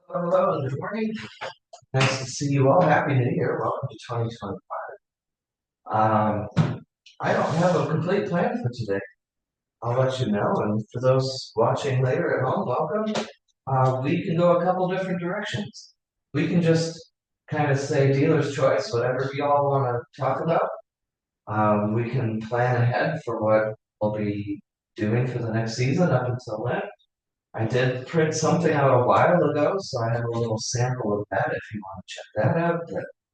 Hello, good morning. Nice to see you all. Happy New Year. Welcome to 2025. I don't have a complete plan for today. I'll let you know. And for those watching later at home, welcome. We can go a couple different directions. We can just kind of say dealer's choice, whatever we all want to talk about. We can plan ahead for what we'll be doing for the next season up until then. I did print something out a while ago, so I have a little sample of that if you want to check that out.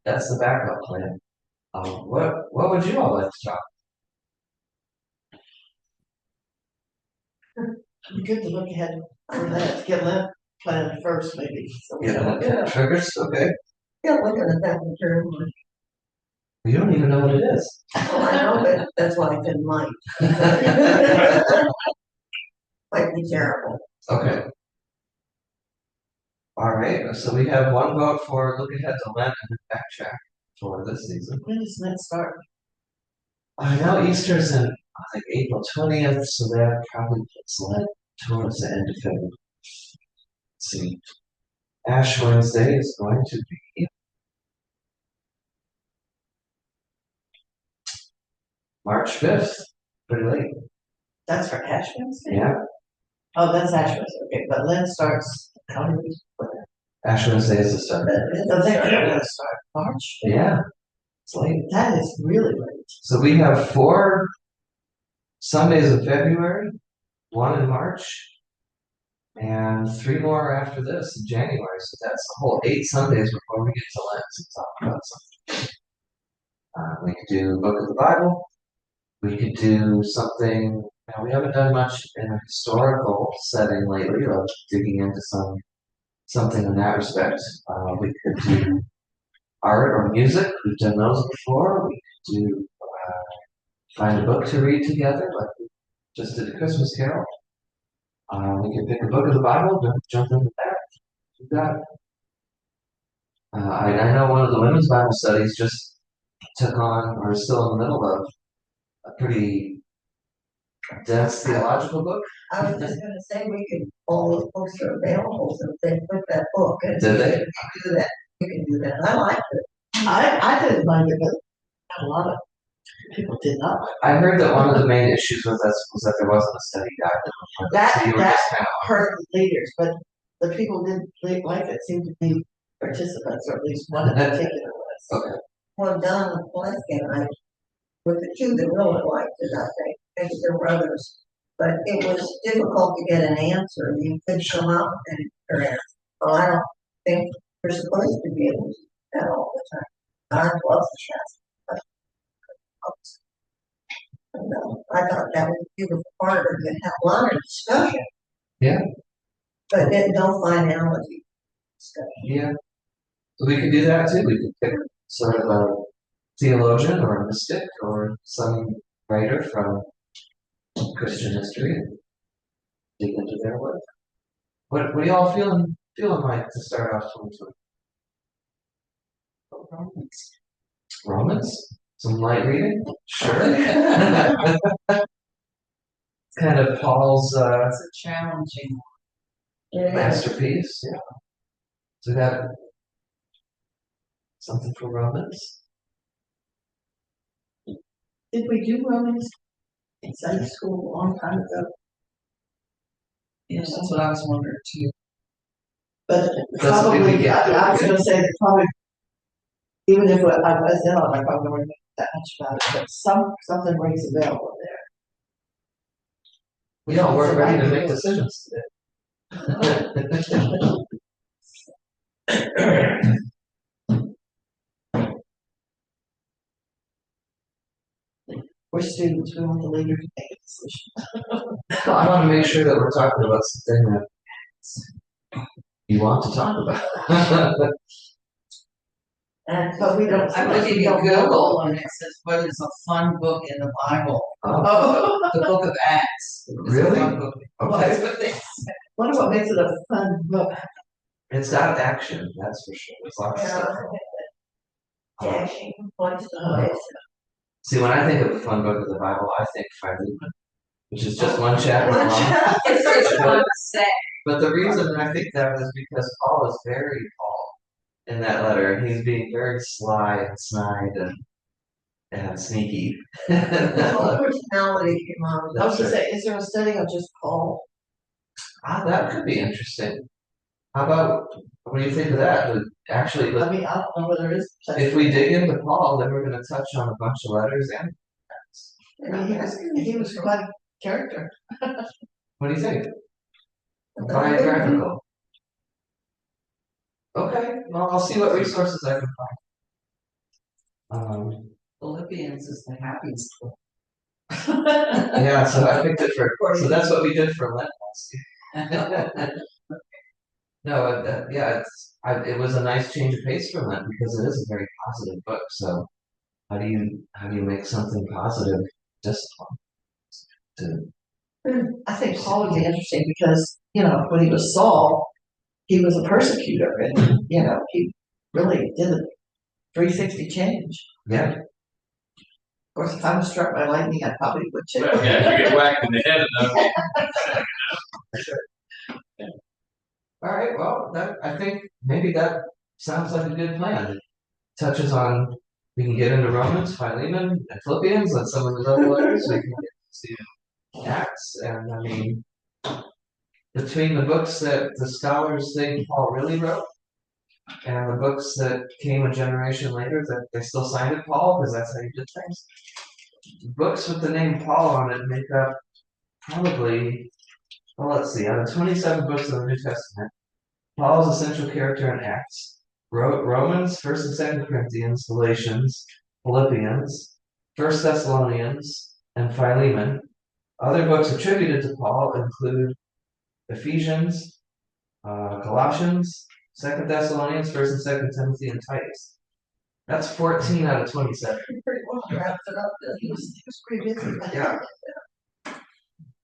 That's the backup plan. What would you all like to talk? It'd be good to look ahead for that, get that planned first, maybe. So we Yeah, know. triggers, okay. Yeah, looking at that material. You don't even know what it is. Oh, I know, but that's why I didn't mind. Might be terrible. Okay. All right. So we have one vote for look ahead to Lent and then backtrack for this season. When does that start? I know Easter's in I think April 20th, so that probably puts Lent towards the end of February. Let's see. Ash Wednesday is going to be March 5th. Pretty late. That's for Ash Wednesday? Yeah. Oh, that's Ash Wednesday, okay, but Lent starts, how do we? Ash Wednesday is the start. So they're gonna start March? Yeah. It's late. That is really late. So we have 4 Sundays in February, 1 in March, and 3 more after this in January. So that's a whole 8 Sundays before we get to Lent to talk about something. We could do Book of the Bible. We could do something. We haven't done much in a historical setting lately, like digging into something in that respect. We could do art or music. We've done those before. We could do find a book to read together, like we just did a Christmas Carol. We can pick a book of the Bible, jump into that. Do that. I know one of the women's Bible studies just took on, or is still in the middle of, a pretty dense theological book. I was just gonna say, we could, all those books are available, so if they put that book. And Did they? do that, you can do that, I liked it. I didn't like it, but a lot of people did not like I heard that one of the main issues was that there wasn't a study guide. That, So you were that just kind of hurt the leaders, but the people didn't like it, seemed to be participants, or at least one in particular was. okay. Well, Don Pulaski and I were the two that really liked it, I think, maybe there were others. But it was difficult to get an answer, you could come up and your answer. Well, I don't think you're supposed to be able to do that all the time. I love the chance. I thought that was a beautiful part of it, have a lot of discussion. Yeah. But then no finality discussion. Yeah. So we could do that too. We could pick sort of a theologian or a mystic or some writer from Christian history and dig into their work. What are y'all feeling like to start off 2020? Romans? Some light reading? Sure. Kind of Paul's It's a challenging one. masterpiece. Yeah. So we got something for Romans. Did we do Romans in Sunday school a long time ago? Yes, that's what I was wondering too. But That's what we probably, get. I was gonna say that probably, even if I was in on, I probably wouldn't know that much about it, but something rings a bell in there. We all weren't ready to make decisions today. We're students, we want the leader to make a decision. I want to make sure that we're talking about something that you want to talk about. And, but we don't. I'm looking we at don't know. Google and it says, what is a fun book in the Bible? Oh, The book of Acts. is a Really? fun book. okay. That's what they say. Wonder what makes it a fun book. It's got action, that's for sure. There's lots of stuff. Dashing, points to place. See, when I think of a fun book of the Bible, I think Philemon. which is just one chapter long. It's such a fun say. But the reason I think that is because Paul is very Paul in that letter. He's being very sly and snide and sneaky. All personality came out of I was that. gonna say, is there a study of just Paul? That could be interesting. How about, what do you think of that? Actually, I mean, I don't know whether there is. such- if we dig into Paul, then we're going to touch on a bunch of letters and texts. I mean, he was quite a character. What do you think? Biographical. Okay, well, I'll see what resources I can find. Philippians is the happiest book. Yeah, so I picked it so that's what we did for Lent last year. No, yeah, it was a nice change of pace for Lent because it is a very positive book. So how do you make something positive discipline? I think Paul would be interesting because, when he was Saul, he was a persecutor and, he really did a 360 change. Yeah, Of course, if I was struck by lightning, I probably would too. Well, yeah, if you get whacked in the head enough. all right. Well, I think maybe that sounds like a good plan. It touches on, we can get into Romans, Philemon, and Philippians, and some of the other letters. We can get to Acts, and I mean, between the books that the scholars think Paul really wrote, and the books that came a generation later that they still signed it Paul because that's how you did things. Books with the name Paul on it make up probably, well, let's see, out of 27 books of the New Testament, Paul is a central character in Acts. Wrote Romans, 1st and 2nd Corinthians, Galatians, Philippians, 1st Thessalonians, and Philemon. Other books attributed to Paul include Ephesians, Colossians, 2nd Thessalonians, 1st and 2nd Timothy, and Titus. That's 14 out of 27. Pretty well wrapped it up. He was pretty busy. Yeah.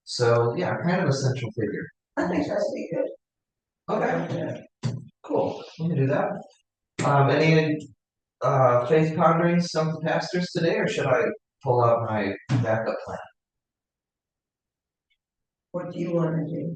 So yeah, kind of a central figure. I think that'd be good. Okay, cool. We can do that. Any faith ponderings from the pastors today, or should I pull out my backup plan? What do you wanna do?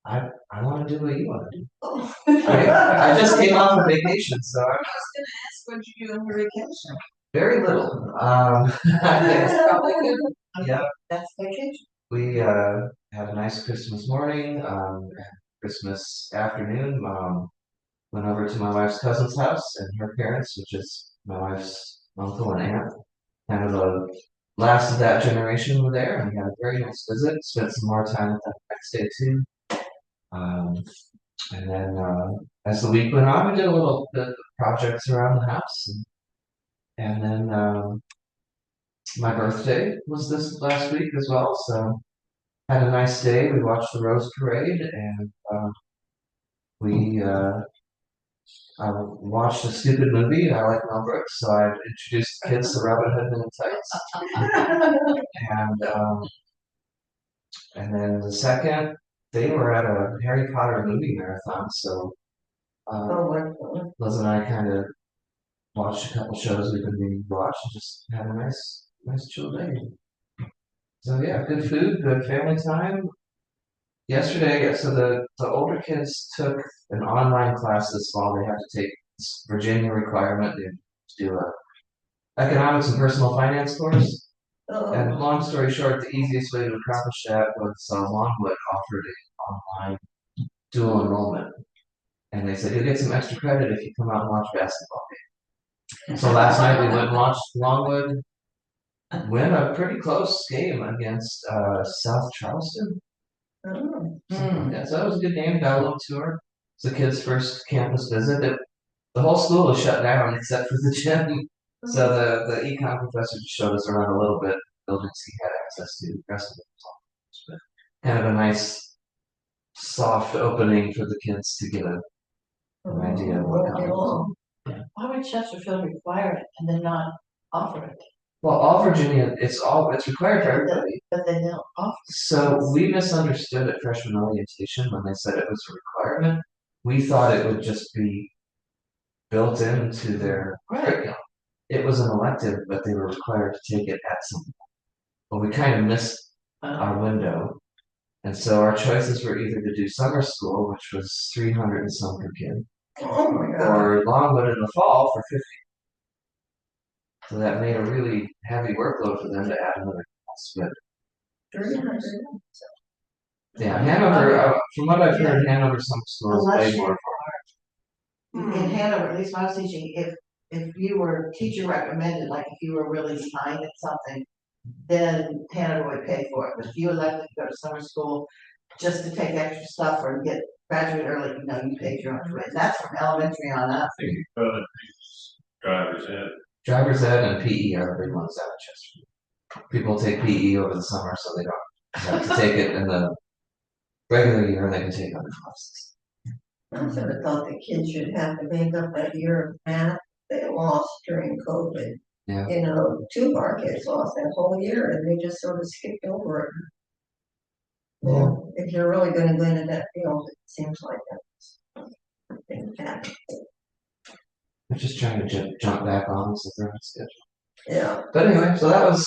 I want to do what you want to do. Oh. I just came off of vacation, so I'm I was gonna ask, what'd you do on your vacation? very little. That's probably good. Yeah. That's vacation. We had a nice Christmas morning, and Christmas afternoon. Went over to my wife's cousin's house and her parents, which is my wife's uncle and aunt. Kind of the last of that generation were there, and we had a very nice visit. Spent some more time with them the next day too. And then as the week went on, we did a little bit of projects around the house, and then my birthday was this last week as well. So had a nice day. We watched the Rose Parade, and we watched a stupid movie. I like Mel Brooks, so I introduced the kids to Robin Hood Men in Tights. And then the second, they were at a Harry Potter movie marathon, so Oh, wonderful. Liz and I kind of watched a couple shows we've been meaning to watch and just had a nice chill day. So yeah, good food, good family time. Yesterday, so the older kids took an online class this fall. They have to take this Virginia requirement. They have to do a economics and personal finance course. Oh, And long story short, the easiest way to accomplish that was Longwood offered an online dual enrollment. And they said, you'll get some extra credit if you come out and watch a basketball game. So last night we went and watched Longwood win a pretty close game against South Charleston. oh. Yeah, so that was a good game. Got a little tour. It's the kids' first campus visit. The whole school was shut down except for the gym. So the econ professor just showed us around a little bit. Buildings he had access to. The rest of it was all kind of a nice, soft opening for the kids to get an idea of what Won't be comes. long. Why would Chesterfield require it and then not offer it? Well, all Virginia, it's required for everybody. But they don't offer. So we misunderstood at freshman orientation when they said it was a requirement. We thought it would just be built into their curriculum. It was an elective, but they were required to take it at some point. But we kind of our window. And so our choices were either to do summer school, which was 300 and some per kid, Oh my God. or Longwood in the fall for 50. So that made a really heavy workload for them to add another class. But 300. yeah, Hanover, from what I've heard, Hanover summer school is Unless way you more. In Hanover, at least when I was teaching, if you were teacher recommended, like if you were really behind in something, then Hanover would pay for it. But if you elected to go to summer school just to take extra stuff or get graduate early, you paid your own tuition. That's from elementary on up. I think you put it, driver's ed. Driver's ed and PE are the big ones out of Chester. People take PE over the summer, so they don't have to take it in the regular year, and they can take other classes. I sort of thought the kids should have to make up that year of math they lost during COVID. Yeah. You know, two of our kids lost that whole year and they just sort of skipped over it. Well, if you're really gonna go into that field, it seems like that's things happen. I'm just trying to jump back on, so they're on schedule. Yeah, But anyway, so that was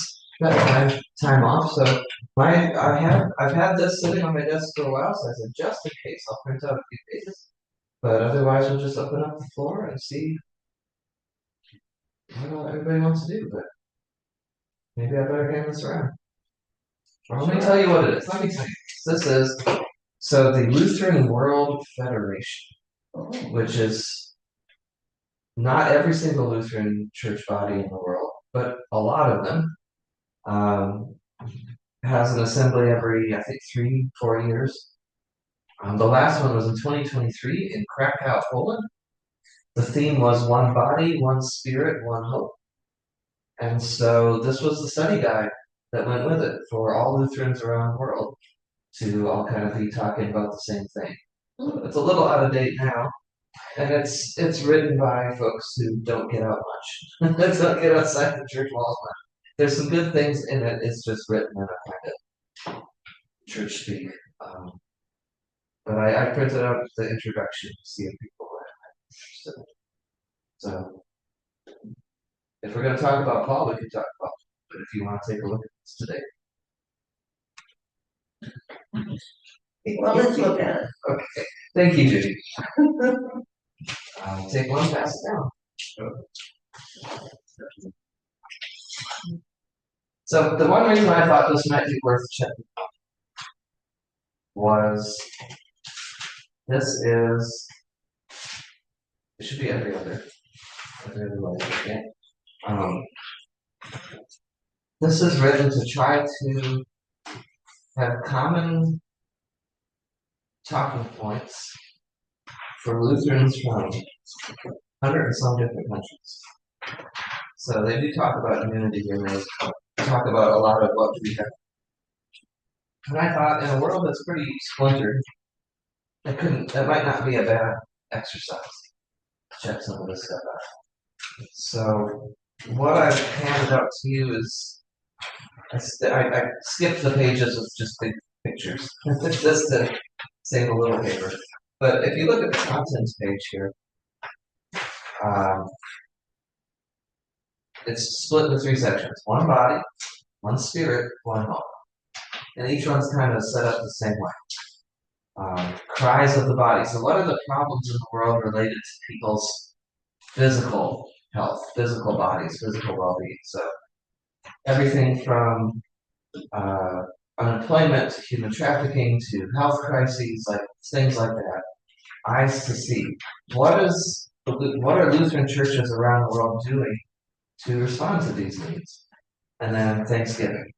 time off. So I've had this sitting on my desk for a while, so I said just in case I'll print out a few pages. But otherwise we'll just open up the floor and see what everybody wants to do. But maybe I better hand this around. Or let me tell you what it is. Let me tell you. This is so the Lutheran World Federation, oh, which is not every single Lutheran church body in the world, but a lot of them. Has an assembly every, I think, 3-4 years. The last one was in 2023 in Krakow, Poland. The theme was one body, one spirit, one hope. And so this was the study guide that went with it for all Lutherans around the world to all kind of be talking about the same thing. So it's a little out of date now, and it's written by folks who don't get out much. Don't get outside the church walls much. There's some good things in it. It's just written in a kind of church speak. But I printed out the introduction to see if people were interested. So if we're going to talk about Paul, we can talk about Paul. But if you want to take a look at this today. well, let's look at it. Okay. Thank you, Judy. Take one, pass it down. So the one reason I thought this might be worth checking out was this is, it should be every other way, okay? This is written to try to have common talking points for Lutherans from 100 and some different countries. So they do talk about unity here, and they talk about a lot of what we have. And I thought, in a world that's pretty splintered, that might not be a bad exercise to check some of this stuff out. So what I've handed out to you is, I skipped the pages with just big pictures, just to save a little paper. But if you look at the contents page here, it's split into 3 sections: one body, one spirit, one hope. And each one's kind of set up the same way. Cries of the body. So what are the problems in the world related to people's physical health, physical bodies, physical well-being? So everything from unemployment to human trafficking to health crises, like things like that. Eyes to see. What are Lutheran churches around the world doing to respond to these needs? And then Thanksgiving.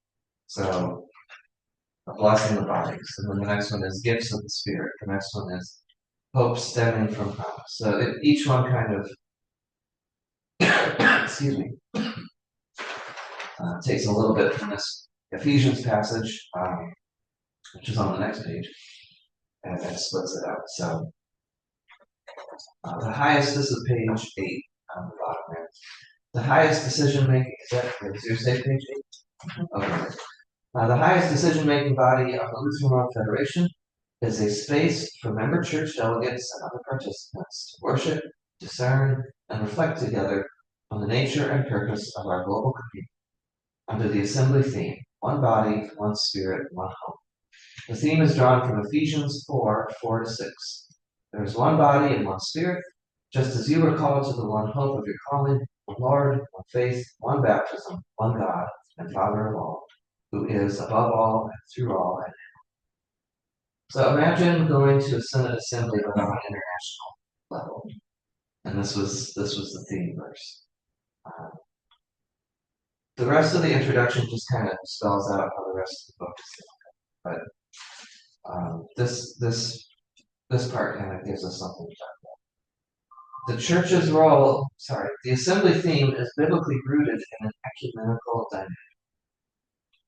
So a blessing of bodies. And then the next one is gifts of the Spirit. The next one is hope stemming from promise. So each one kind of, excuse me, takes a little bit from this Ephesians passage, which is on the next page, and then splits it out. So the highest, this is page 8 on the bottom there. The highest decision making, is your safe page 8? Okay. The highest decision-making body of the Lutheran World Federation is a space for member church delegates and other participants to worship, discern, and reflect together on the nature and purpose of our global community under the assembly theme, one body, one spirit, one hope. The theme is drawn from Ephesians 4:4-6. There is one body and one spirit, just as you were called to the one hope of your calling, one Lord, one faith, one baptism, one God, and Father of all, who is above all and through all and in all. So imagine going to a Synod assembly but on an international level. And this was the theme verse. The rest of the introduction just kind of spells out how the rest of the book is. But this part kind of gives us something to talk about. The assembly theme is biblically rooted in an ecumenical dynamic.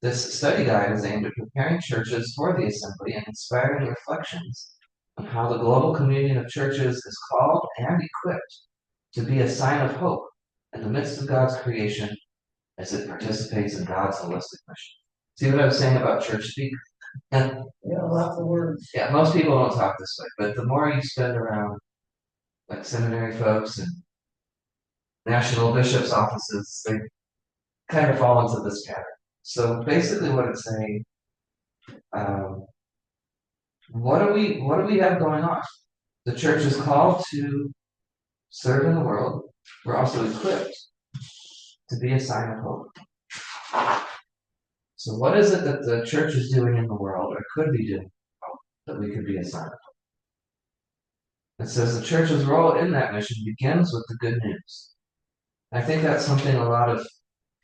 This study guide is aimed at preparing churches for the assembly and inspiring reflections on how the global communion of churches is called and equipped to be a sign of hope in the midst of God's creation as it participates in God's holistic mission. See what I was saying about church speak? Yeah, lots of words. Yeah, most people don't talk this way, but the more you spend around like seminary folks and national bishops' offices, they kind of fall into this pattern. So basically what it's saying, what do we have going on? The church is called to serve in the world. We're also equipped to be a sign of hope. So what is it that the church is doing in the world, or could be doing, that we could be a sign of hope? It says the church's role in that mission begins with the good news. I think that's something a lot of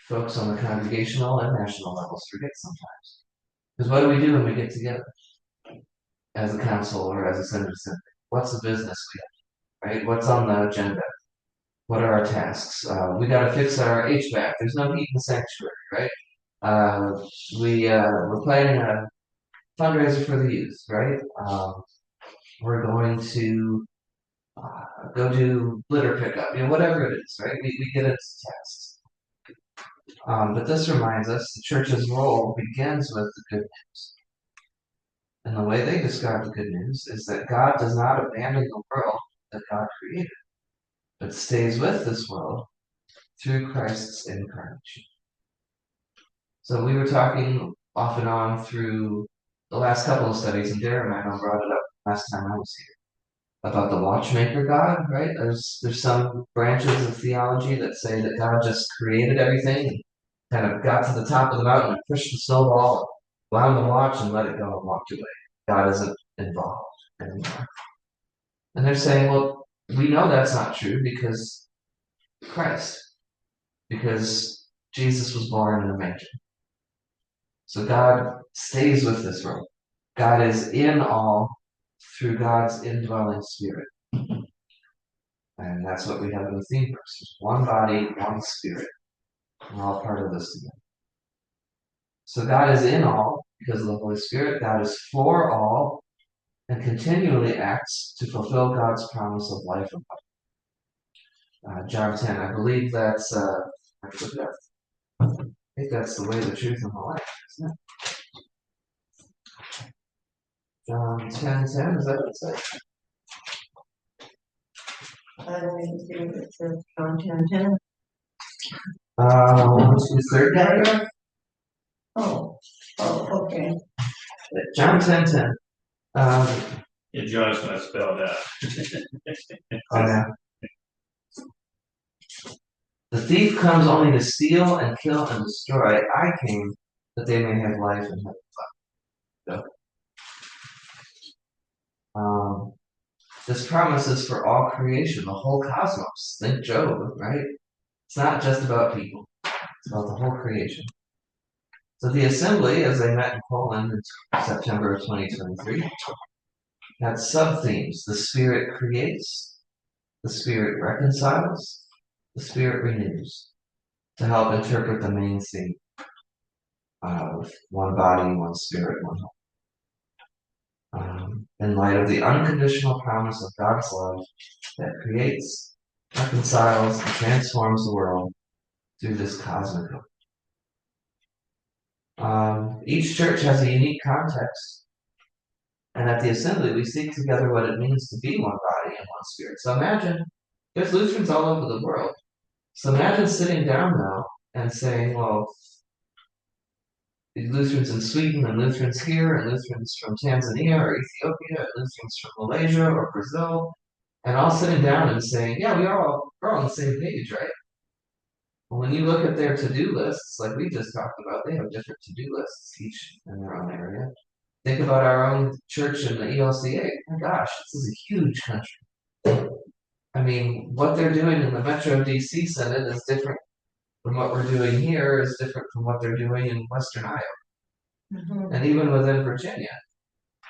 folks on the congregational and national levels forget sometimes. Because what do we do when we get together as a council or as a synod assembly? What's the business we have, right? What's on the agenda? What are our tasks? We got to fix our HVAC. There's no heat in the sanctuary, right? We're planning a fundraiser for the youth, right? We're going to go do litter pickup, whatever it is, right? We get into tasks. But this reminds us the church's role begins with the good news. And the way they describe the good news is that God does not abandon the world that God created, but stays with this world through Christ's incarnation. So we were talking off and on through the last couple of studies, and Darren I know brought it up last time I was here, about the watchmaker God, right? There's some branches of theology that say that God just created everything and kind of got to the top of the mountain and pushed the snowball, wound the watch and let it go and walked away. God isn't involved anymore. And they're saying, well, we know that's not true because Jesus was born in a manger. So God stays with this world. God is in all through God's indwelling spirit. And that's what we have in the theme verse. One body, one spirit. We're all part of this together. So God is in all because of the Holy Spirit. God is for all and continually acts to fulfill God's promise of life and life. John 10, I believe that's, I think that's the way, the truth, and the life, isn't it? John 10:10, is that what it says? I don't even see what it says, John 10:10. What's the third paragraph? Oh, okay. John 10:10. Yeah, John's not spelled out. Oh, yeah. The thief comes only to steal and kill and destroy. I came that they may have life and have life. So, this promise is for all creation, the whole cosmos. Think Job, right? It's not just about people. It's about the whole creation. So the assembly, as they met in Poland in September of 2023, had sub-themes. The Spirit creates, the Spirit reconciles, the Spirit renews, to help interpret the main theme of one body, one spirit, one hope. In light of the unconditional promise of God's love that creates, reconciles, and transforms the world through this cosmic hope. Each church has a unique context, and at the assembly we seek together what it means to be one body and one spirit. So imagine, there's Lutherans all over the world. So imagine sitting down now and saying, well, Lutherans in Sweden and Lutherans here and Lutherans from Tanzania or Ethiopia and Lutherans from Malaysia or Brazil, and all sitting down and saying, yeah, we're all on the same page, right? Well, when you look at their to-do lists, like we just talked about, they have different to-do lists, each in their own area. Think about our own church in the ELCA. Oh my gosh, this is a huge country. I mean, what they're doing in the Metro DC Synod is different from what we're doing here, is different from what they're doing in Western Iowa. Mhm. And even within Virginia,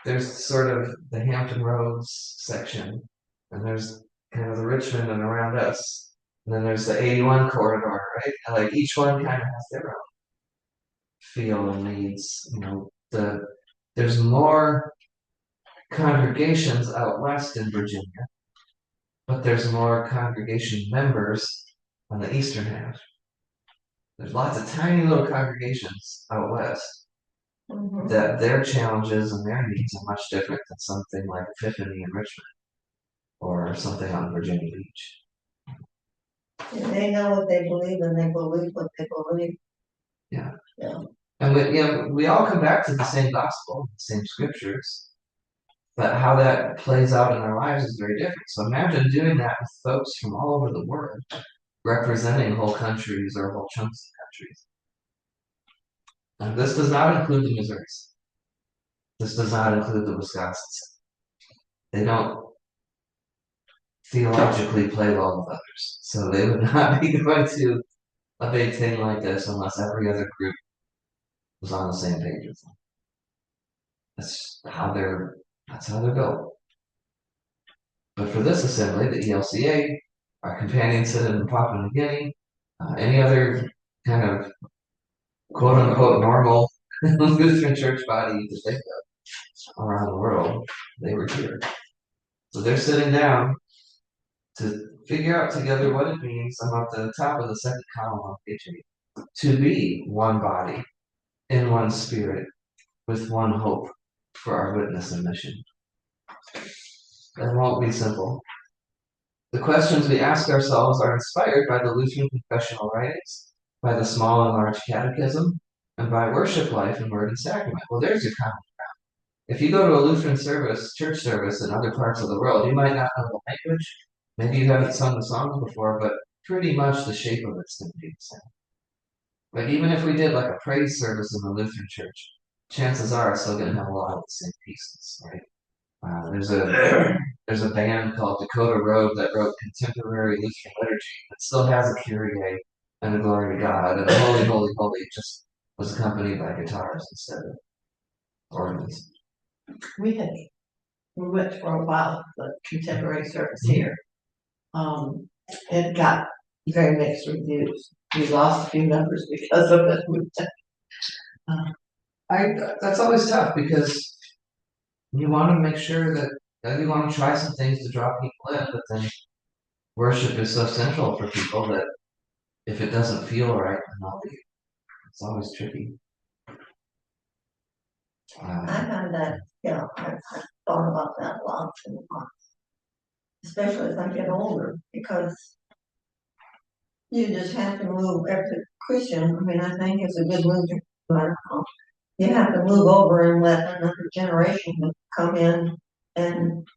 there's sort of the Hampton Roads section, and there's kind of the Richmond and around us. And then there's the 81 corridor, right? And like each one kind of has their own feel and needs. There's more congregations out west in Virginia, but there's more congregation members on the eastern half. There's lots of tiny little congregations out west Mhm. that their challenges and their needs are much different than something like Epiphany in Richmond or something on Virginia Beach. And they know what they believe and they believe what they believe. Yeah. Yeah. And we all come back to the same gospel, the same scriptures, but how that plays out in our lives is very different. So imagine doing that with folks from all over the world, representing whole countries or whole chunks of countries. And this does not include the Missouris. This does not include the Wisconsins. They don't theologically play well with others. So they would not be going to a big thing like this unless every other group was on the same page with them. That's how they're built. But for this assembly, the ELCA, our companion synod in Papua New Guinea, any other kind of quote unquote normal Lutheran church body you could think of around the world, they were here. So they're sitting down to figure out together what it means. I'm at the top of the second column on page 8. To be one body, in one spirit, with one hope for our witness and mission. That won't be simple. The questions we ask ourselves are inspired by the Lutheran confessional writings, by the small and large catechism, and by worship life and word and sacrament. Well, there's your common ground. If you go to a Lutheran service, church service in other parts of the world, you might not know the language. Maybe you haven't sung the songs before, but pretty much the shape of it's going to be the same. But even if we did like a praise service in the Lutheran church, chances are it's still going to have a lot of the same pieces, right? There's a band called Dakota Road that wrote contemporary Lutheran liturgy that still has a Kyrie and a Glory to God and a Holy, Holy, Holy, just was accompanied by guitars instead of organs. We went for a while, the contemporary service here. It got very mixed reviews. We lost a few members because of it. That's always tough because you want to make sure that you want to try some things to draw people in, but then worship is so central for people that if it doesn't feel right, then they'll leave. It's always tricky. I found that, I've thought about that a lot in the past. Especially as I get older, because you just have to move, every Christian, I mean, I think it's a good move to, you have to move over and let another generation come in and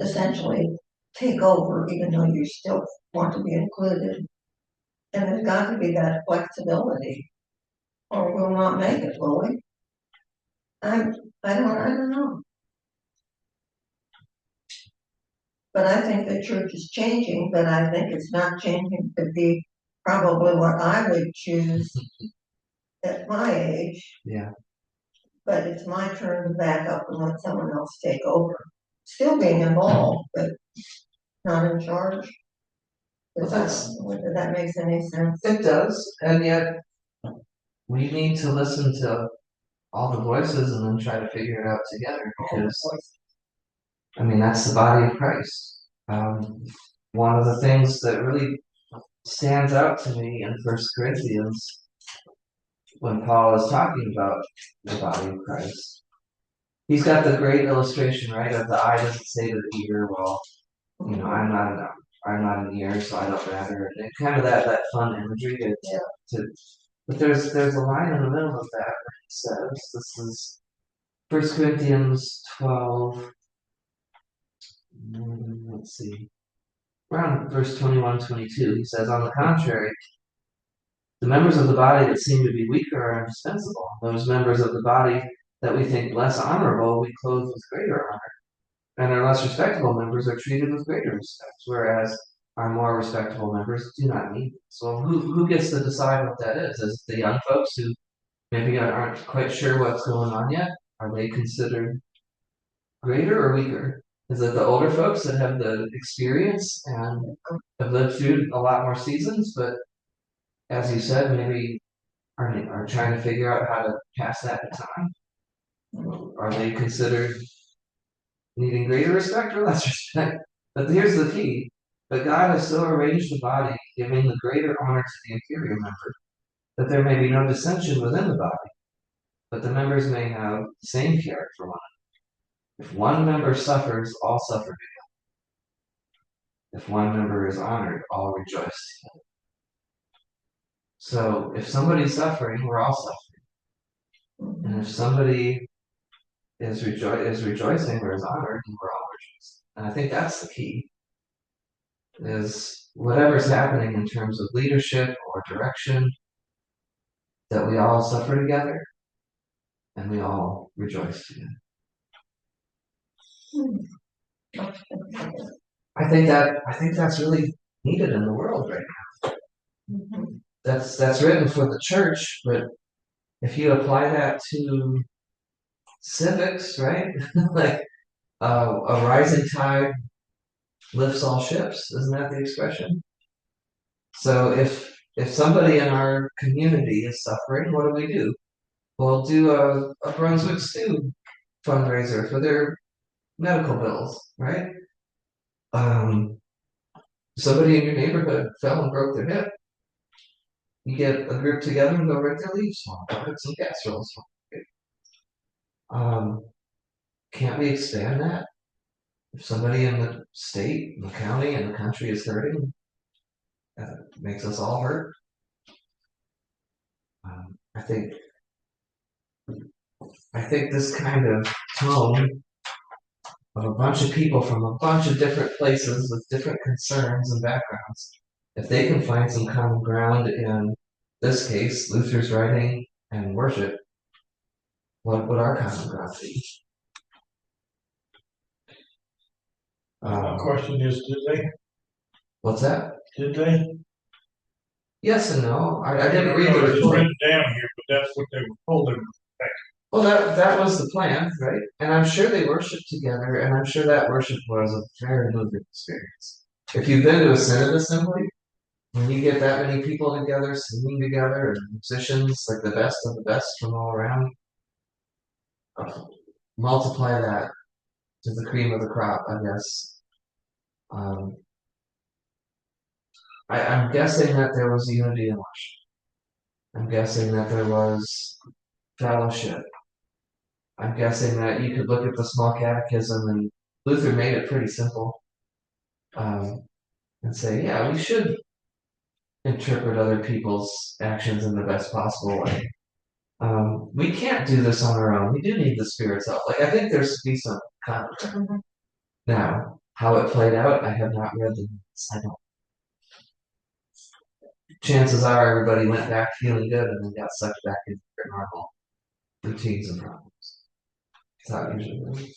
essentially take over, even though you still want to be included. And there's got to be that flexibility, or we'll not make it, will we? I don't know. But I think the church is changing, but I think it's not changing to be probably what I would choose at my age. Yeah. But it's my turn to back up and let someone else take over. Still being involved, but not in charge. Well, Whether that makes any sense. It does, and yet we need to listen to all the voices and then try to figure it out together because, I mean, that's the body of Christ. One of the things that really stands out to me in First Corinthians when Paul is talking about the body of Christ, he's got the great illustration, right, of the eye doesn't say to the ear, well, I'm not an ear, so I don't matter. And kind of that fun imagery to But there's a line in the middle of that where he says, this is 1 Corinthians 12, let's see, around verse 21, 22. He says, on the contrary, the members of the body that seem to be weaker are indispensable. Those members of the body that we think less honorable, we clothe with greater honor. And our less respectable members are treated with greater respect, whereas our more respectable members do not need it. So who gets to decide what that is? Is it the young folks who maybe aren't quite sure what's going on yet? Are they considered greater or weaker? Is it the older folks that have the experience and have lived through a lot more seasons, but as you said, maybe are trying to figure out how to pass that baton? Are they considered needing greater respect or less respect? But here's the key. But God has so arranged the body, giving the greater honor to the inferior member, that there may be no dissension within the body, but the members may have the same care for one another. If one member suffers, all suffer together. If one member is honored, all rejoice together. So if somebody's suffering, we're all suffering. And if somebody is rejoicing or is honored, then we're all rejoicing. And I think that's the key. Is whatever's happening in terms of leadership or direction, that we all suffer together and we all rejoice together. I think that's really needed in the world right now. That's written for the church, but if you apply that to civics, right? Like a rising tide lifts all ships, isn't that the expression? So if somebody in our community is suffering, what do? We'll do a Brunswick Stew fundraiser for their medical bills, right? Somebody in your neighborhood fell and broke their hip. You get a group together and go right there, leave swamp, put some casseroles. Can't we expand that? If somebody in the state, the county, and the country is hurting, that makes us all hurt. I think this kind of tone of a bunch of people from a bunch of different places with different concerns and backgrounds, if they can find some common ground in this case, Luther's writing and worship, what would our common ground be? The question is, did they? What's that? Did they? Yes and no. I didn't read the It's report. written down here, but that's what they were told. Well, that was the plan, right? And I'm sure they worshiped together, and I'm sure that worship was a very moving experience. If you've been to a synod assembly, when you get that many people together, singing together, and musicians, like the best of the best from all around, multiply that to the cream of the crop, I guess. I'm guessing that there was unity in worship. I'm guessing that there was fellowship. I'm guessing that you could look at the small catechism, and Luther made it pretty simple, and say, yeah, we should interpret other people's actions in the best possible way. We can't do this on our own. We do need the Spirit's help. Like, I think there should be some conflict. Now, how it played out, I have not read the notes. I don't. Chances are everybody went back feeling good and then got sucked back into their normal routines and problems. That's how it usually goes.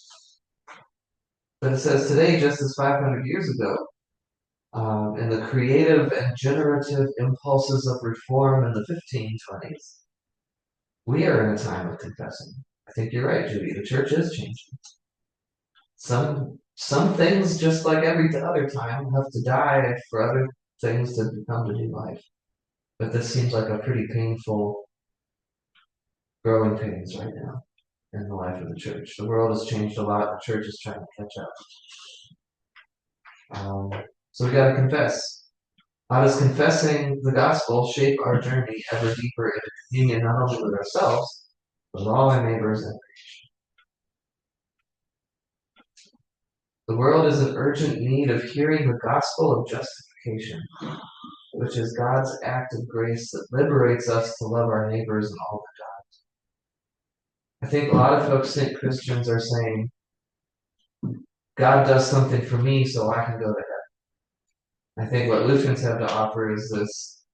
But it says today, just as 500 years ago, in the creative and generative impulses of reform in the 1520s, we are in a time of confessing. I think you're right, Judy. The church is changing. Some things, just like every other time, have to die for other things to become to new life. But this seems like a pretty painful growing pains right now in the life of the church. The world has changed a lot. The church is trying to catch up. So we got to confess. How does confessing the gospel shape our journey ever deeper into communion, not only with ourselves, but with all our neighbors and creation? The world is in urgent need of hearing the gospel of justification. which is God's act of grace that liberates us to love our neighbors and all the times. I think a lot of folks think Christians are saying, God does something for me so I can go to heaven. I think what Lutherans have to offer is this: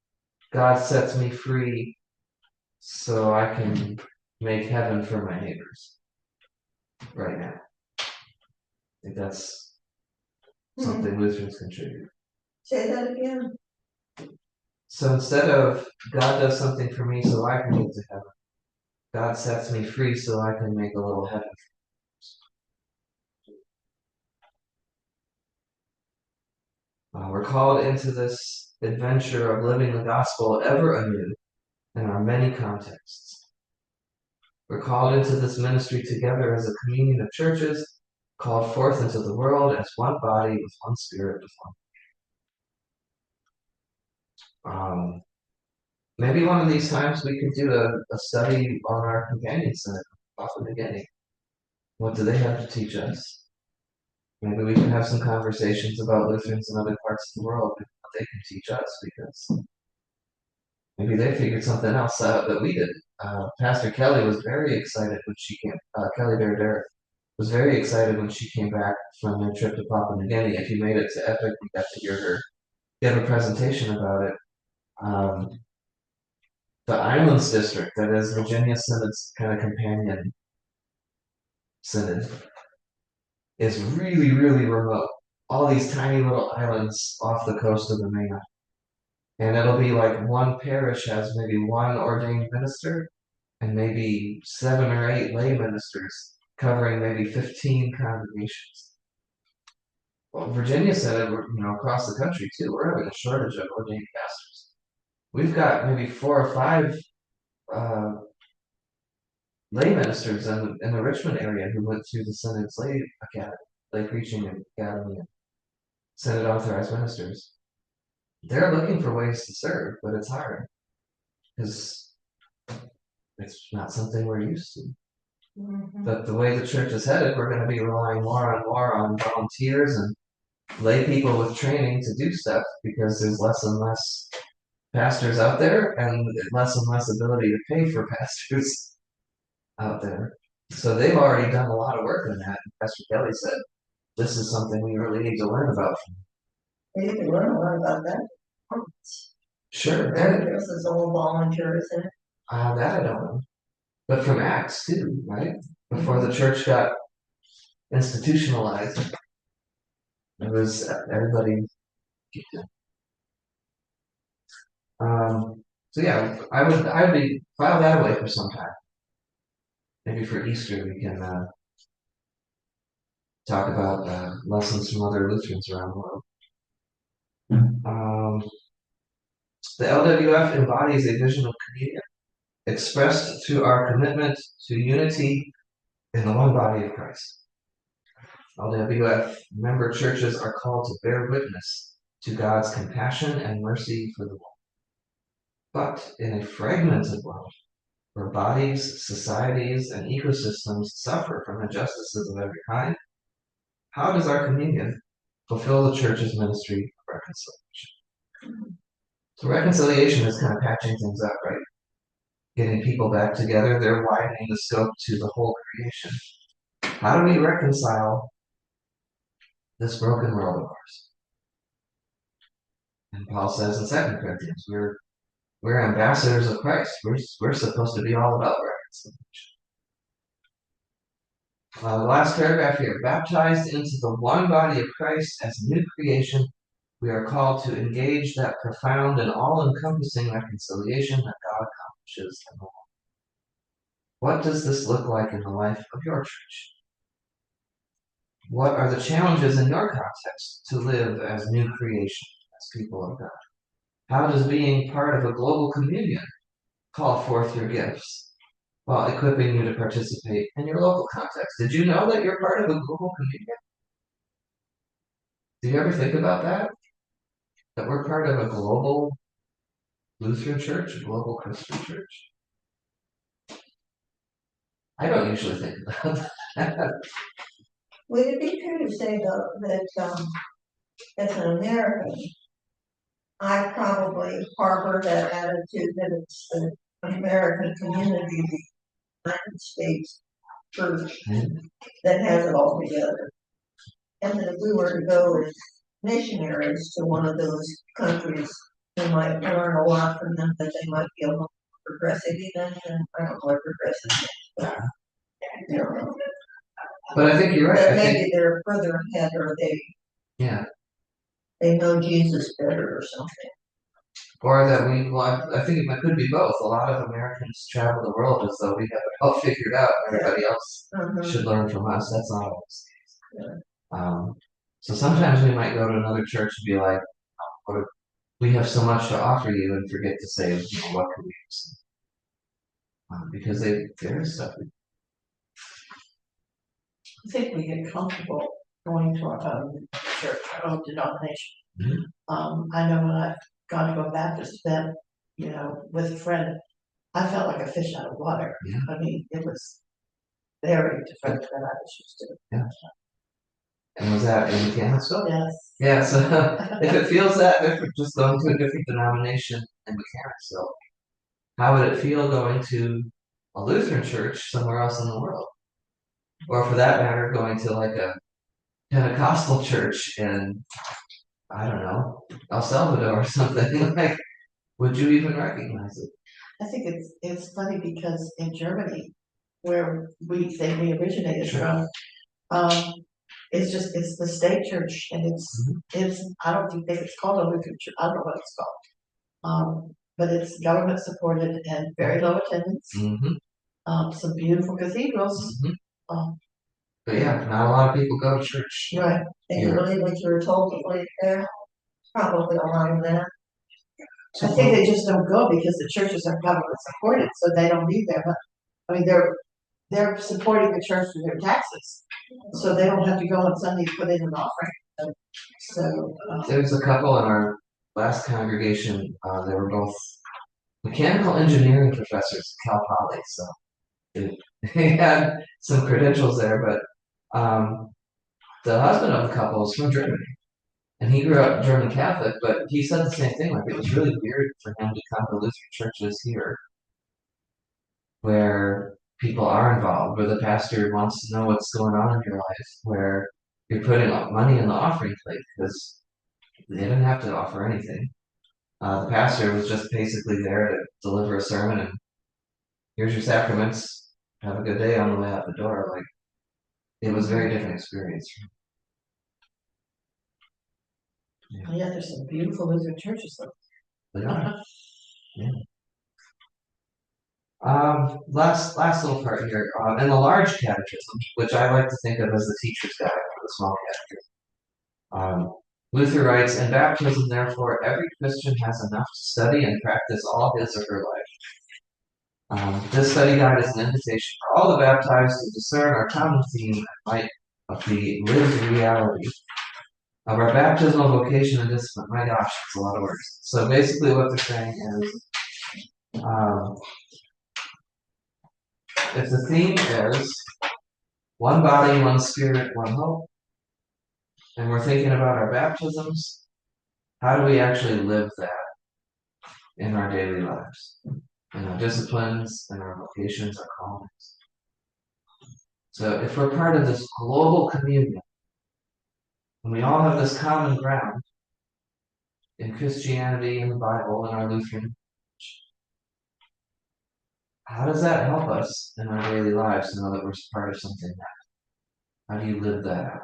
God sets me free so I can make heaven for my neighbors right now. I think that's something Lutherans contribute. Say that again. So instead of God does something for me so I can get to heaven, God sets me free so I can make a little heaven. We're called into this adventure of living the gospel ever anew in our many contexts. We're called into this ministry together as a communion of churches, called forth into the world as one body with one spirit, with one. Maybe one of these times we could do a study on our companion center off the beginning. What do they have to teach us? Maybe we can have some conversations about Lutherans in other parts of the world and what they can teach us, because maybe they figured something else out that we didn't. Pastor Kelly was very excited when she came. Kelly Derrick was very excited when she came back from their trip to Papua New Guinea. If you made it to Epic, you got to hear her give a presentation about it. The Islands District, that is Virginia Synod's kind of companion synod, is really, really remote. All these tiny little islands off the coast of the mainland. And it'll be like one parish has maybe one ordained minister and maybe 7 or 8 lay ministers covering maybe 15 congregations. Well, Virginia Synod, across the country too, we're having a shortage of ordained pastors. We've got maybe 4 or 5 lay ministers in the Richmond area who went through the Synod's lay academy, lay preaching academy, and Synod authorized ministers. They're looking for ways to serve, but it's hard because it's not something we're used to. Mm-hmm. But the way the church is headed, we're going to be relying more on volunteers and lay people with training to do stuff, because there's less and less pastors out there and less ability to pay for pastors out there. So they've already done a lot of work on that. Pastor Kelly said, this is something we really need to learn about. You can learn a lot about that. Sure. This is all volunteers in it. That I don't know. But from Acts too, right? Before the church got institutionalized, it was everybody. So yeah, I would be file that away for some time. Maybe for Easter we can talk about lessons from other Lutherans around the world. The LWF embodies a vision of communion expressed through our commitment to unity in the one body of Christ. LWF member churches are called to bear witness to God's compassion and mercy for the world. But in a fragmented world, where bodies, societies, and ecosystems suffer from injustices of every kind, how does our communion fulfill the church's ministry of reconciliation? So reconciliation is kind of patching things up, right? Getting people back together. They're widening the scope to the whole creation. How do we reconcile this broken world of ours? And Paul says in 2 Corinthians, we're ambassadors of Christ. We're supposed to be all about reconciliation. The last paragraph here: baptized into the one body of Christ as a new creation, we are called to engage that profound and all-encompassing reconciliation that God accomplishes in the world. What does this look like in the life of your church? What are the challenges in your context to live as new creation, as people of God? How does being part of a global communion call forth your gifts while equipping you to participate in your local context? Did you know that you're part of a global communion? Do you ever think about that? That we're part of a global Lutheran church, a global Christian church? I don't usually think about that. Would it be true to say, though, that as an American, I probably harbor that attitude that it's the American community, the United States church that has it all together. And that if we were to go as missionaries to one of those countries, we might learn a lot from them, that they might be a little progressive even, and I don't know what progressive is, but, you know, But I think you're right. but I think, maybe they're further ahead or yeah. they know Jesus better or something. Or that I think it could be both. A lot of Americans travel the world as though we have it all figured out. Everybody else should learn from us. That's not always the case. So sometimes we might go to another church and be like, we have so much to offer you, and forget to say, what can we do? Because there is stuff. I think we get comfortable going to our own church, our own denomination. I know when I've gone to a Baptist event, with a friend, I felt like a fish out of water. Yeah. I mean, it was very different than I was used to. Yeah. And was that in Mechanicsville? Yes. Yeah, so if it feels that different, just going to a different denomination in Mechanicsville, how would it feel going to a Lutheran church somewhere else in the world? Or for that matter, going to like a Pentecostal church in, I don't know, El Salvador or something. Like, would you even recognize it? I think it's funny because in Germany, where we say we originated from, it's the state church, and it's I don't think it's called a Lutheran church. I don't know what it's called. But it's government supported and very low attendance. Some beautiful cathedrals. But yeah, not a lot of people go to church. Right. And you believe what you were told to believe there? Probably a lot of that. I think they just don't go because the churches are government supported, so they don't need their money. I mean, they're supporting the church through their taxes, so they don't have to go on Sunday and put in an offering. So There's a couple in our last congregation. They were both mechanical engineering professors at Cal Poly, so they had some credentials there. But the husband of the couple is from Germany, and he grew up German Catholic. But he said the same thing. Like, it was really weird for him to come to Lutheran churches here, where people are involved, where the pastor wants to know what's going on in your life, where you're putting money in the offering plate because they didn't have to offer anything. The pastor was just basically there to deliver a sermon and here's your sacraments. Have a good day on the way out the door. Like, it was a very different experience. yeah, there's some beautiful Lutheran churches though. They are. Yeah. Last little part here. In the large catechism, which I like to think of as the teacher's guide for the small catechism, Luther writes, in baptism, therefore, every Christian has enough to study and practice all his or her life. This study guide is an invitation for all the baptized to discern our common theme in light of the lived reality of our baptismal vocation and discipline. My gosh, it's a lot of words. So basically what they're saying is, if the theme is one body, one spirit, one hope, and we're thinking about our baptisms, how do we actually live that in our daily lives, in our disciplines, in our vocations, our callings? So if we're part of this global communion, and we all have this common ground in Christianity, in the Bible, in our Lutheran, how does that help us in our daily lives to know that we're part of something that? How do you live that out?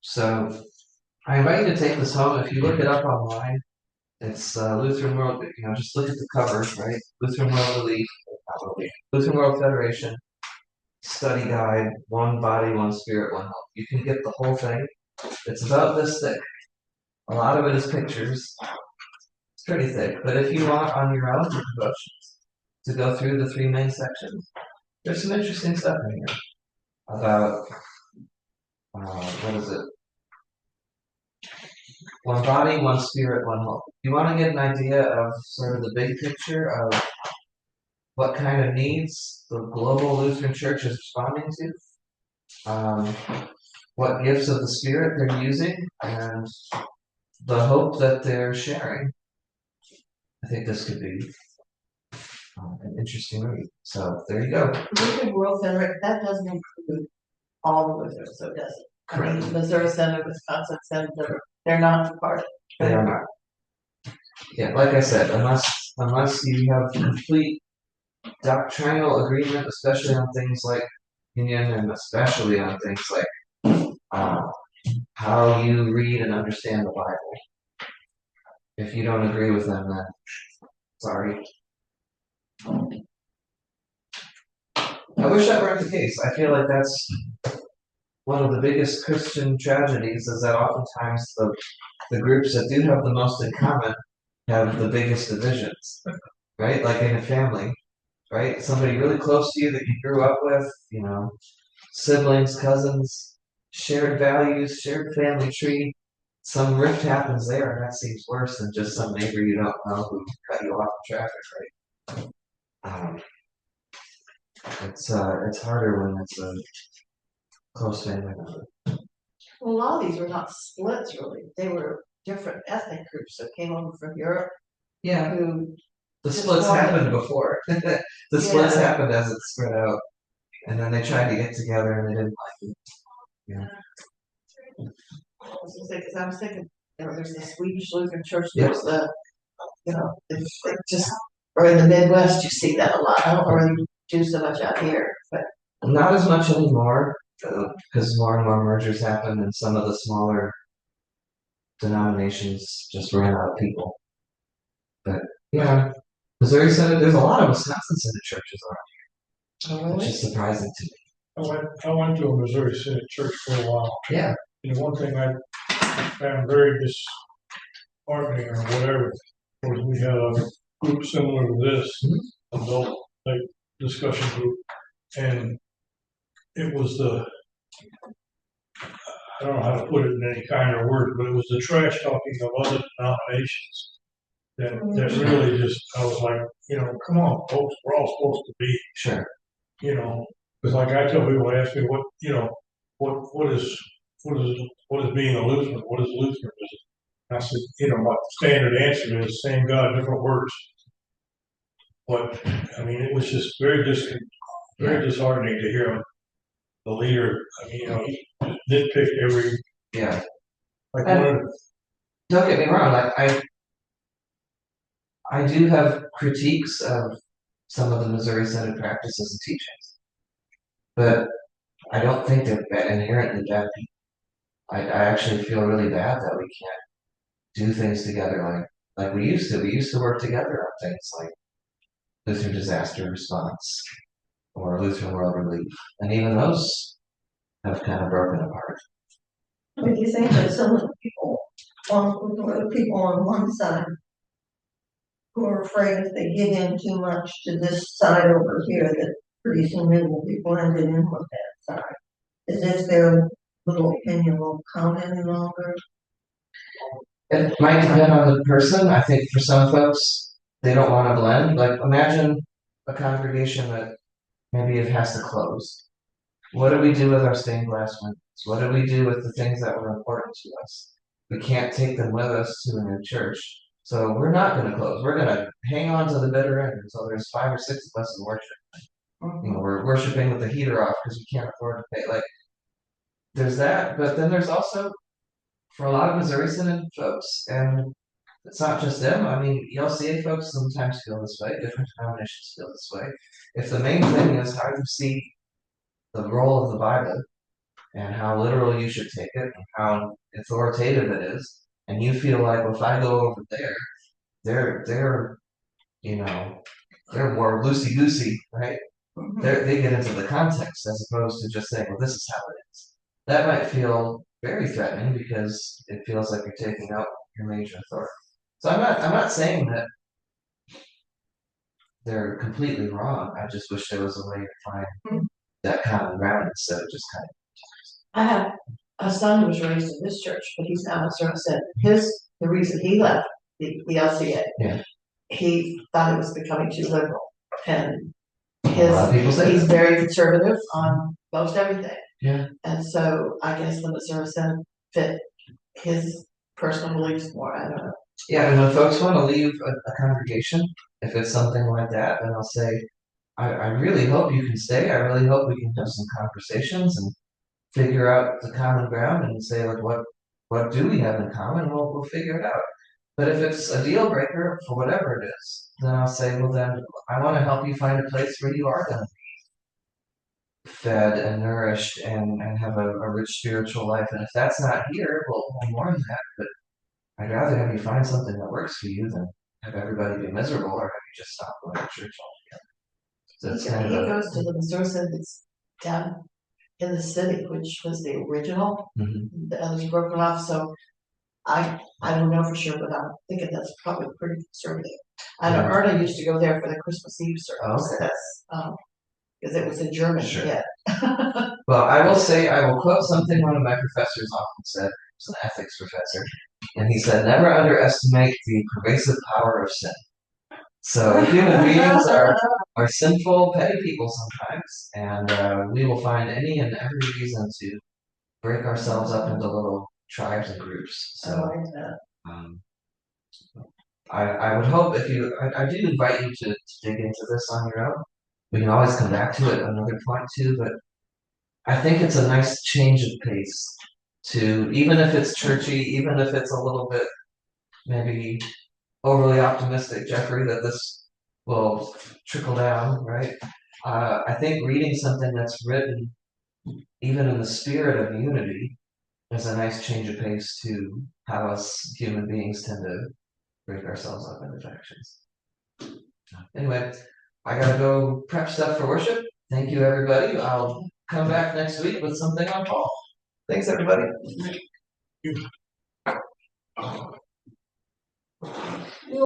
So I invite you to take this home. If you look it up online, it's Lutheran World, just look at the cover, right? Lutheran World Relief, Lutheran World Federation, study guide, one body, one spirit, one hope. You can get the whole thing. It's about this thick. A lot of it is pictures. It's pretty thick. But if you want on your own devotions to go through the 3 main sections, there's some interesting stuff in here about, what is it? One body, one spirit, one hope. You want to get an idea of sort of the big picture of what kind of needs the global Lutheran Church is responding to, what gifts of the Spirit they're using, and the hope that they're sharing, I think this could be an interesting read. So there you go. Lutheran World Center, that doesn't include all the Lutherans, so it doesn't. I Correct. mean, Missouri Center, Wisconsin Center, they're not part of it. They are not. Yeah, like I said, unless you have complete doctrinal agreement, especially on things like union, and especially on things like how you read and understand the Bible. If you don't agree with them, then sorry. I wish that weren't the case. I feel like that's one of the biggest Christian tragedies, is that oftentimes the groups that do have the most in common have the biggest divisions, right? Like in a family, right? Somebody really close to you that you grew up with, siblings, cousins, shared values, shared family tree. Some rift happens there, and that seems worse than just some neighbor you don't know who cut you off in traffic, right? It's harder when it's a close family member. Well, a lot of these were not splits really. They were different ethnic groups that came over from Europe Yeah, who the just splits wanted- happened before. The splits Yeah. happened as it spread out, and then they tried to get together and they didn't like it. Yeah. I was thinking, there's the Swedish Lutheran Church, Yeah. there's the, it's just, or in the Midwest, you see that a lot. I don't really do so much out here, but Not as much anymore, because more and more mergers happen, and some of the smaller denominations just ran out of people. But yeah, Missouri Synod, there's a lot of Wisconsin Synod churches around, which is surprising to me. I went to a Missouri Synod church for a while, Yeah, and one thing I found very disheartening or whatever was we had a group similar to this, adult like discussion group, and it was I don't know how to put it in any kind of word, but it was the trash talking of other denominations that really just, I was like, come on, folks, we're all supposed to be, sure. because like I tell people, ask me what is being a Lutheran? What is Lutheranism? And I said, my standard answer is same God, different words. But I mean, it was just very disheartening to hear the leader. I mean, he nitpicked every. Yeah. Like Don't get me wrong, like I do have critiques of some of the Missouri Synod practices and teachings, but I don't think they're inherently bad people. I actually feel really bad that we can't do things together like we used to. We used to work together on things like Lutheran disaster response or Lutheran world relief, and even those have kind of broken apart. But you think that some of the people on one side who are afraid if they get in too much to this side over here, that pretty soon they will be blended in with that side. Is this their little opinion will count any longer? It might depend on the person. I think for some folks, they don't want to blend. Like imagine a congregation that maybe it has to close. What do we do with our stained glass windows? What do we do with the things that were important to us? We can't take them with us to a new church. So we're not going to close. We're going to hang on to the bitter end until there's 5 or 6 of us in worship. We're worshiping with the heater off because we can't afford to pay. Like, there's that, but then there's also, for a lot of Missouri Synod folks, and it's not just them. I mean, LCA folks sometimes feel this way. Different denominations feel this way. If the main thing is how you see the role of the Bible and how literal you should take it and how authoritative it is, and you feel like, well, if I go over there, they're more loosey goosey, right? They get into the context as opposed to just saying, well, this is how it is. That might feel very threatening because it feels like you're taking out your major authority. So I'm not saying that they're completely wrong. I just wish there was a way to find that common ground instead of just kind of. I have a son who was raised in this church, but he's now a service said the reason he left the LCA, Yeah. he thought it was becoming too liberal. And A lot of people say he's that. very conservative on most everything. Yeah. And so I guess the Missouri Synod fit his personal beliefs more, I don't know. Yeah, and when folks want to leave a congregation, if it's something like that, then I'll say, I really hope you can stay. I really hope we can have some conversations and figure out the common ground and say like what do we have in common? We'll figure it out. But if it's a deal breaker for whatever it is, then I'll say, well then I want to help you find a place where you are going to be fed and nourished and have a rich spiritual life. And if that's not here, well more than that. But I'd rather have you find something that works for you than have everybody be miserable or have you just stop going to church altogether. So it's kind He of goes to the resource center that's down in the city, which was the original, Mhm. that was broken off, so I don't know for sure, but I'm thinking that's probably pretty conservative. I know Yeah. Erna used to go there for the Christmas Eve service, Okay. that's, because it was in German, Sure. yeah. Well, I will say, I will quote something one of my professors often said, he's an ethics professor, and he said, never underestimate the pervasive power of sin. So human beings are sinful, petty people sometimes, and we will find any and every reason to break ourselves up into little tribes and groups. I So like that. um, I would hope if you, I do invite you to dig into this on your own. We can always come back to it at another point too, but I think it's a nice change of pace to, even if it's churchy, even if it's a little bit maybe overly optimistic, Jeffrey, that this will trickle down, right? I think reading something that's written even in the spirit of unity is a nice change of pace to how us human beings tend to break ourselves up into factions. Anyway, I gotta go prep stuff for worship. Thank you, everybody. I'll come back next week with something on Paul. Thanks, everybody.